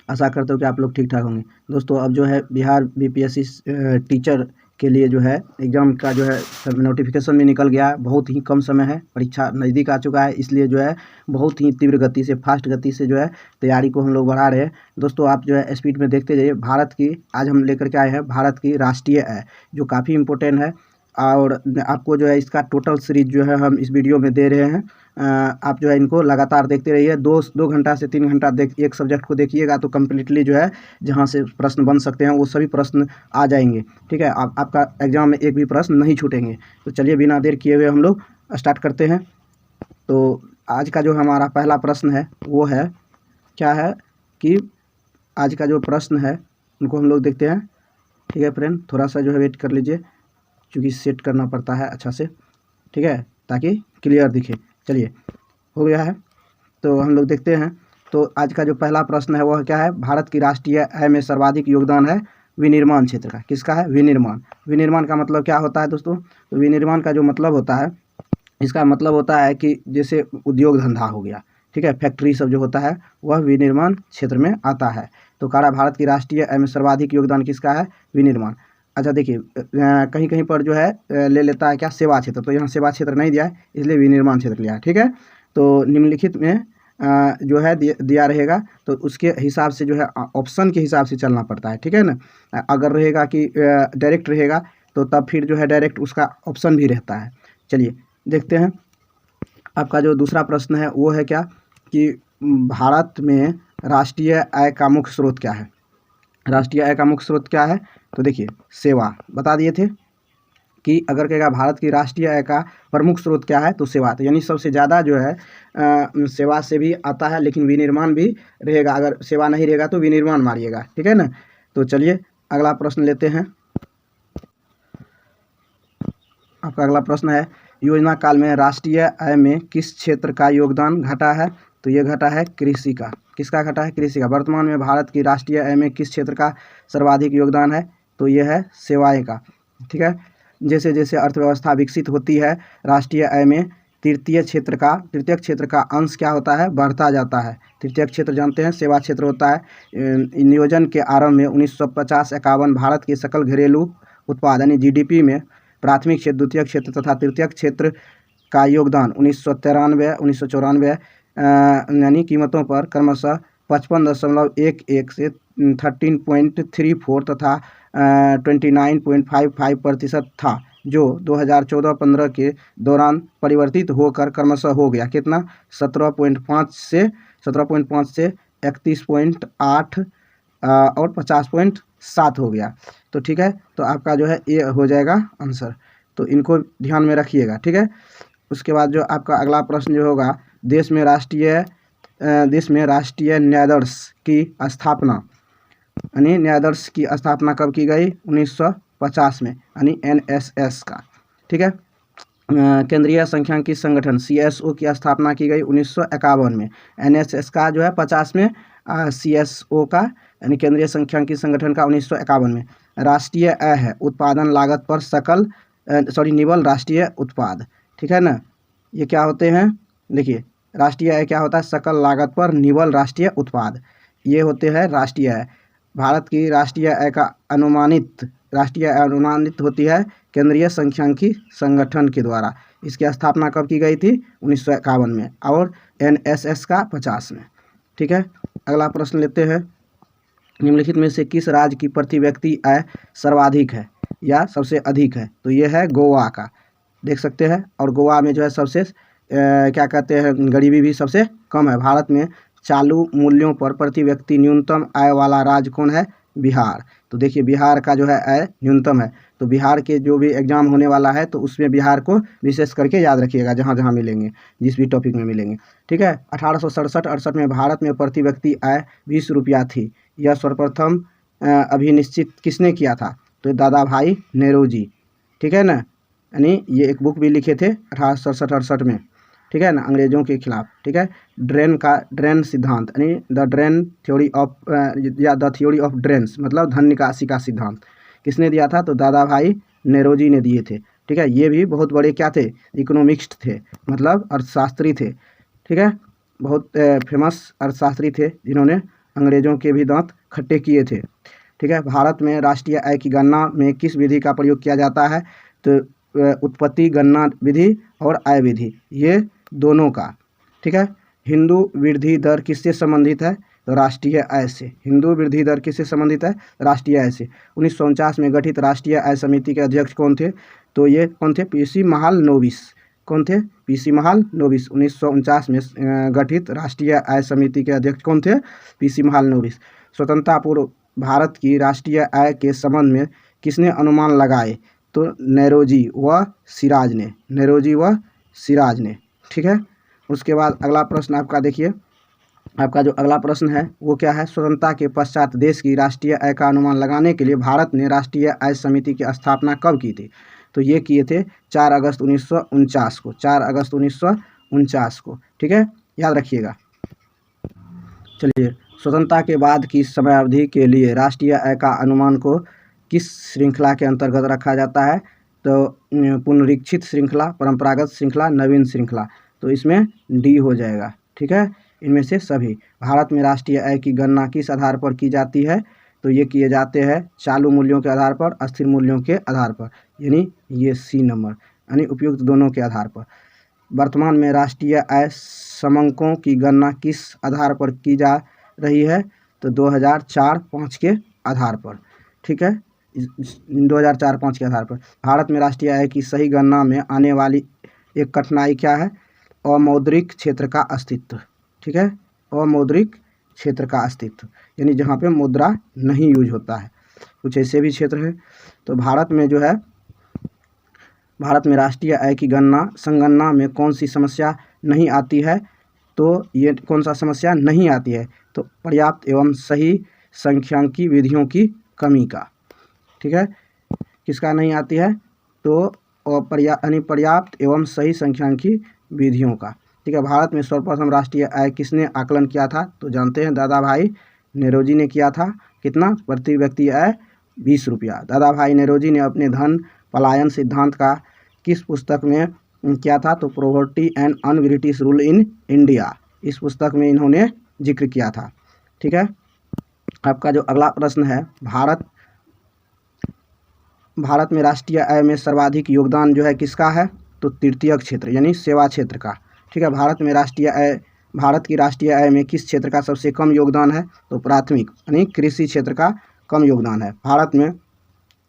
आशा करता हूँ कि आप लोग ठीक ठाक होंगे। दोस्तों अब जो है बिहार बीपीएससी टीचर के लिए जो है एग्ज़ाम का जो है नोटिफिकेशन भी निकल गया है। बहुत ही कम समय है, परीक्षा नज़दीक आ चुका है, इसलिए जो है बहुत ही तीव्र गति से, फास्ट गति से जो है तैयारी को हम लोग बढ़ा रहे हैं। दोस्तों आप जो है स्पीड में देखते जाइए। भारत की आज हम लेकर के आए हैं भारत की राष्ट्रीय आय, जो काफ़ी इम्पोर्टेंट है, और आपको जो है इसका टोटल सीरीज जो है हम इस वीडियो में दे रहे हैं। आप जो है इनको लगातार देखते रहिए। 2 घंटा से 3 घंटा एक सब्जेक्ट को देखिएगा तो कम्प्लीटली जो है जहाँ से प्रश्न बन सकते हैं वो सभी प्रश्न आ जाएंगे। ठीक है, आपका एग्जाम में एक भी प्रश्न नहीं छूटेंगे। तो चलिए बिना देर किए हुए हम लोग स्टार्ट करते हैं। तो आज का जो हमारा पहला प्रश्न है वो है, क्या है कि आज का जो प्रश्न है उनको हम लोग देखते हैं। ठीक है फ्रेंड, थोड़ा सा जो है वेट कर लीजिए, क्योंकि सेट करना पड़ता है अच्छा से, ठीक है, ताकि क्लियर दिखे। चलिए हो गया है, तो हम लोग देखते हैं। तो आज का जो पहला प्रश्न है वह क्या है, भारत की राष्ट्रीय आय में सर्वाधिक योगदान है विनिर्माण क्षेत्र का। किसका है? विनिर्माण। विनिर्माण का मतलब क्या होता है दोस्तों? तो विनिर्माण का जो मतलब होता है, इसका मतलब होता है कि जैसे उद्योग धंधा हो गया, ठीक है, फैक्ट्री सब जो होता है वह विनिर्माण क्षेत्र में आता है। तो कह रहा भारत की राष्ट्रीय आय में सर्वाधिक योगदान किसका है? विनिर्माण। अच्छा देखिए, कहीं कहीं पर जो है ले लेता है क्या, सेवा क्षेत्र, तो यहाँ सेवा क्षेत्र नहीं दिया है, इसलिए विनिर्माण क्षेत्र लिया है। ठीक है, तो निम्नलिखित में जो है दिया रहेगा, तो उसके हिसाब से जो है ऑप्शन के हिसाब से चलना पड़ता है। ठीक है ना, अगर रहेगा कि डायरेक्ट रहेगा तो तब फिर जो है डायरेक्ट उसका ऑप्शन भी रहता है। चलिए देखते हैं। आपका जो दूसरा प्रश्न है वो है क्या कि भारत में राष्ट्रीय आय का मुख्य स्रोत क्या है? राष्ट्रीय आय का मुख्य स्रोत क्या है? तो देखिए सेवा बता दिए थे कि अगर कहेगा भारत की राष्ट्रीय आय का प्रमुख स्रोत क्या है, तो सेवा, तो यानी सबसे ज़्यादा जो है सेवा से भी आता है, लेकिन विनिर्माण भी रहेगा। अगर सेवा नहीं रहेगा तो विनिर्माण मारिएगा। ठीक है ना, तो चलिए अगला प्रश्न लेते हैं। आपका अगला प्रश्न है, योजना काल में राष्ट्रीय आय में किस क्षेत्र का योगदान घटा है? तो ये घटा है कृषि का। किसका घटा है? कृषि का। वर्तमान में भारत की राष्ट्रीय आय में किस क्षेत्र का सर्वाधिक योगदान है? तो ये है सेवाएं का। ठीक है, जैसे जैसे अर्थव्यवस्था विकसित होती है, राष्ट्रीय आय में तृतीय क्षेत्र का अंश क्या होता है? बढ़ता जाता है। तृतीय क्षेत्र जानते हैं सेवा क्षेत्र होता है। नियोजन के आरंभ में 1950-51 भारत के सकल घरेलू उत्पाद यानी जीडीपी में प्राथमिक क्षेत्र, द्वितीय क्षेत्र तथा तृतीय क्षेत्र का योगदान 1994 यानी कीमतों पर क्रमशः 55.11 से 13.34 तथा 29.55% था, जो 2014-15 के दौरान परिवर्तित होकर क्रमशः हो गया कितना? 17.5 से 31.8 और 50.7 हो गया। तो ठीक है, तो आपका जो है ये हो जाएगा आंसर, तो इनको ध्यान में रखिएगा। ठीक है, उसके बाद जो आपका अगला प्रश्न जो होगा, देश में राष्ट्रीय न्यायाधीश की स्थापना यानी न्यायाधीश की स्थापना कब की गई? 1950 में, यानी एनएसएस का। ठीक है, केंद्रीय सांख्यिकी संगठन सीएसओ की स्थापना की गई 1951 में। एनएसएस का जो है 50 में, सीएसओ का यानी केंद्रीय सांख्यिकी संगठन का 1951 में। राष्ट्रीय आय है उत्पादन लागत पर निवल राष्ट्रीय उत्पाद। ठीक है ना, ये क्या होते हैं? देखिए राष्ट्रीय आय क्या होता है? सकल लागत पर निवल राष्ट्रीय उत्पाद, ये होते हैं राष्ट्रीय आय। भारत की राष्ट्रीय आय का राष्ट्रीय आय अनुमानित होती है केंद्रीय सांख्यिकी संगठन के द्वारा। इसकी स्थापना कब की गई थी? 1951 में, और एनएसएस का 50 में। ठीक है, अगला प्रश्न लेते हैं। निम्नलिखित में से किस राज्य की प्रति व्यक्ति आय सर्वाधिक है या सबसे अधिक है? तो ये है गोवा का, देख सकते हैं। और गोवा में जो है सबसे क्या कहते हैं, गरीबी भी सबसे कम है। भारत में चालू मूल्यों पर प्रति व्यक्ति न्यूनतम आय वाला राज्य कौन है? बिहार। तो देखिए बिहार का जो है आय न्यूनतम है। तो बिहार के जो भी एग्जाम होने वाला है तो उसमें बिहार को विशेष करके याद रखिएगा, जहाँ जहाँ मिलेंगे, जिस भी टॉपिक में मिलेंगे। ठीक है, 1867-68 में भारत में प्रति व्यक्ति आय 20 रुपया थी। यह सर्वप्रथम अभिनिश्चित किसने किया था? तो दादा भाई नेहरू। ठीक है ना, यानी ये एक बुक भी लिखे थे 1867-68 में। ठीक है ना, अंग्रेजों के खिलाफ। ठीक है, ड्रेन सिद्धांत यानी द थ्योरी ऑफ ड्रेन्स, मतलब धन निकासी का सिद्धांत किसने दिया था? तो दादा भाई नेहरू ने दिए थे। ठीक है, ये भी बहुत बड़े क्या थे? इकोनॉमिस्ट थे, मतलब अर्थशास्त्री थे। ठीक है, बहुत फेमस अर्थशास्त्री थे जिन्होंने अंग्रेजों के भी दांत खट्टे किए थे। ठीक है। भारत में राष्ट्रीय आय की गणना में किस विधि का प्रयोग किया जाता है? तो उत्पत्ति गणना विधि और आय विधि, ये दोनों का। ठीक है। हिंदू वृद्धि दर किससे संबंधित है? तो राष्ट्रीय आय से। हिंदू वृद्धि दर किससे संबंधित है? राष्ट्रीय आय से। 1949 में गठित राष्ट्रीय आय समिति के अध्यक्ष कौन थे? तो ये कौन थे? पीसी महालनोबिस। कौन थे? पीसी महालनोबिस। 1949 में गठित राष्ट्रीय आय समिति के अध्यक्ष कौन थे? पीसी महालनोबिस। स्वतंत्रता पूर्व भारत की राष्ट्रीय आय के संबंध में किसने अनुमान लगाए? तो नौरोजी व सिराज ने। नौरोजी व सिराज ने। ठीक है। उसके बाद अगला प्रश्न आपका देखिए, आपका जो अगला प्रश्न है वो क्या है? स्वतंत्रता के पश्चात देश की राष्ट्रीय आय का अनुमान लगाने के लिए भारत ने राष्ट्रीय आय समिति की स्थापना कब की थी? तो ये किए थे 4 अगस्त 1949 को। 4 अगस्त 1949 को। ठीक है, याद रखिएगा। चलिए, स्वतंत्रता के बाद की समयावधि के लिए राष्ट्रीय आय का अनुमान को किस श्रृंखला के अंतर्गत रखा जाता है? तो पुनरीक्षित श्रृंखला, परंपरागत श्रृंखला, नवीन श्रृंखला। तो इसमें डी हो जाएगा। ठीक है, इनमें से सभी। भारत में राष्ट्रीय आय की गणना किस आधार पर की जाती है? तो ये किए जाते हैं चालू मूल्यों के आधार पर, अस्थिर मूल्यों के आधार पर, यानी ये सी नंबर, यानी उपयुक्त दोनों के आधार पर। वर्तमान में राष्ट्रीय आय समंकों की गणना किस आधार पर की जा रही है? तो 2004-05 के आधार पर। ठीक है, 2004-05 के आधार पर। भारत में राष्ट्रीय आय की सही गणना में आने वाली एक कठिनाई क्या है? अमौद्रिक क्षेत्र का अस्तित्व। ठीक है, अमौद्रिक क्षेत्र का अस्तित्व, यानी जहाँ पे मुद्रा नहीं यूज होता है, कुछ ऐसे भी क्षेत्र है। तो भारत में जो है, भारत में राष्ट्रीय आय की संगणना में कौन सी समस्या नहीं आती है? तो ये कौन सा समस्या नहीं आती है? तो पर्याप्त एवं सही सांख्यिकी विधियों की कमी का। ठीक है, किसका नहीं आती है? तो पर्याप्त एवं सही सांख्यिकी विधियों का। ठीक है, भारत में सर्वप्रथम राष्ट्रीय आय किसने आकलन किया था? तो जानते हैं, दादा भाई नौरोजी ने किया था। कितना? प्रति व्यक्ति आय 20 रुपया। दादा भाई नौरोजी ने अपने धन पलायन सिद्धांत का किस पुस्तक में किया था? तो poverty and un British rule in India, इस पुस्तक में इन्होंने जिक्र किया था। ठीक है, आपका जो अगला प्रश्न है, भारत में राष्ट्रीय आय में सर्वाधिक योगदान जो है किसका है? तो तृतीयक क्षेत्र, यानी सेवा क्षेत्र का। ठीक है, भारत की राष्ट्रीय आय में किस क्षेत्र का सबसे कम योगदान है? तो प्राथमिक, यानी कृषि क्षेत्र का कम योगदान है। भारत में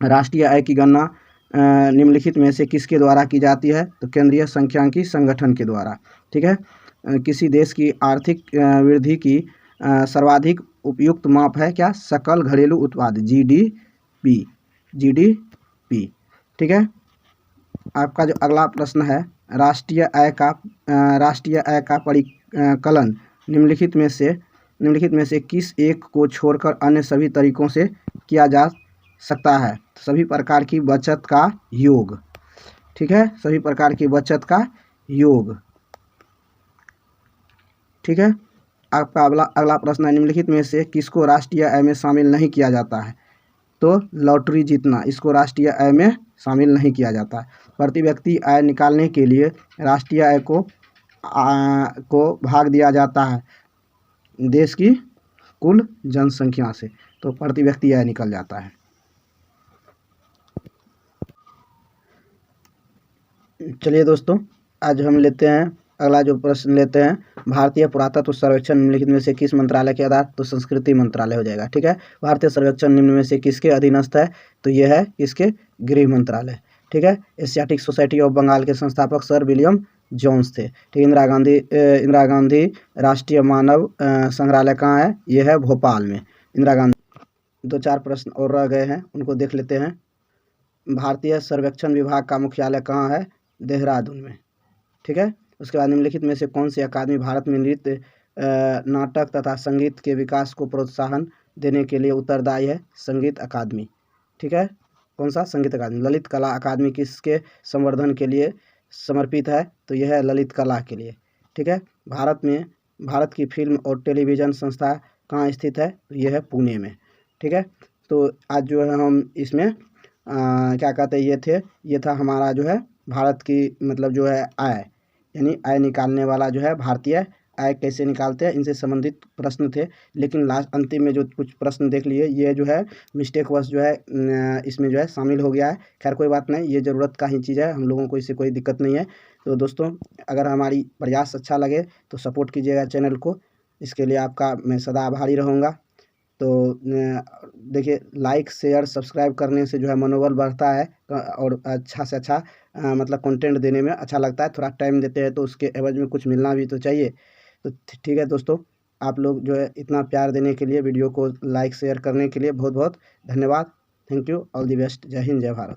राष्ट्रीय आय की गणना निम्नलिखित में से किसके द्वारा की जाती है? तो केंद्रीय सांख्यिकी संगठन के द्वारा। ठीक है, किसी देश की आर्थिक वृद्धि की सर्वाधिक उपयुक्त माप है क्या? सकल घरेलू उत्पाद, जीडीपी। ठीक है, आपका जो अगला प्रश्न है, राष्ट्रीय आय का परिकलन निम्नलिखित में से किस एक को छोड़कर अन्य सभी तरीकों से किया जा सकता है? सभी प्रकार की बचत का योग। ठीक है, सभी प्रकार की बचत का योग। ठीक है, आपका अगला प्रश्न है, निम्नलिखित में से किसको राष्ट्रीय आय में शामिल नहीं किया जाता है? तो लॉटरी जीतना, इसको राष्ट्रीय आय में शामिल नहीं किया जाता। प्रति व्यक्ति आय निकालने के लिए राष्ट्रीय आय को भाग दिया जाता है देश की कुल जनसंख्या से, तो प्रति व्यक्ति आय निकल जाता है। चलिए दोस्तों, आज हम लेते हैं अगला जो प्रश्न लेते हैं, भारतीय पुरातत्व सर्वेक्षण निम्नलिखित में से किस मंत्रालय के आधार? तो संस्कृति मंत्रालय हो जाएगा। ठीक है, भारतीय सर्वेक्षण निम्न में से किसके अधीनस्थ है? तो यह है किसके? गृह मंत्रालय। ठीक है, एशियाटिक सोसाइटी ऑफ बंगाल के संस्थापक सर विलियम जोन्स थे। ठीक, इंदिरा गांधी राष्ट्रीय मानव संग्रहालय कहाँ है? यह है भोपाल में, इंदिरा गांधी। 2-4 प्रश्न और रह गए हैं, उनको देख लेते हैं। भारतीय सर्वेक्षण विभाग का मुख्यालय कहाँ है? देहरादून में। ठीक है, उसके बाद निम्नलिखित में से कौन सी अकादमी भारत में नृत्य, नाटक तथा संगीत के विकास को प्रोत्साहन देने के लिए उत्तरदायी है? संगीत अकादमी। ठीक है, कौन सा? संगीत अकादमी। ललित कला अकादमी किसके संवर्धन के लिए समर्पित है? तो यह है ललित कला के लिए। ठीक है, भारत की फिल्म और टेलीविज़न संस्था कहाँ स्थित है? तो यह है पुणे में। ठीक है, तो आज जो है हम इसमें क्या कहते हैं, ये था हमारा जो है भारत की मतलब जो है आय, यानी आय निकालने वाला जो है भारतीय आय कैसे निकालते हैं, इनसे संबंधित प्रश्न थे। लेकिन लास्ट अंतिम में जो कुछ प्रश्न देख लिए, ये जो है मिस्टेक वश जो है इसमें जो है शामिल हो गया है। खैर कोई बात नहीं, ये ज़रूरत का ही चीज़ है, हम लोगों को इससे कोई दिक्कत नहीं है। तो दोस्तों अगर हमारी प्रयास अच्छा लगे तो सपोर्ट कीजिएगा चैनल को, इसके लिए आपका मैं सदा आभारी रहूँगा। तो देखिए, लाइक शेयर सब्सक्राइब करने से जो है मनोबल बढ़ता है और अच्छा से अच्छा मतलब कंटेंट देने में अच्छा लगता है। थोड़ा टाइम देते हैं तो उसके एवज में कुछ मिलना भी तो चाहिए। तो ठीक है दोस्तों, आप लोग जो है इतना प्यार देने के लिए, वीडियो को लाइक शेयर करने के लिए बहुत बहुत धन्यवाद। Thank you, all the best. जय हिंद, जय भारत।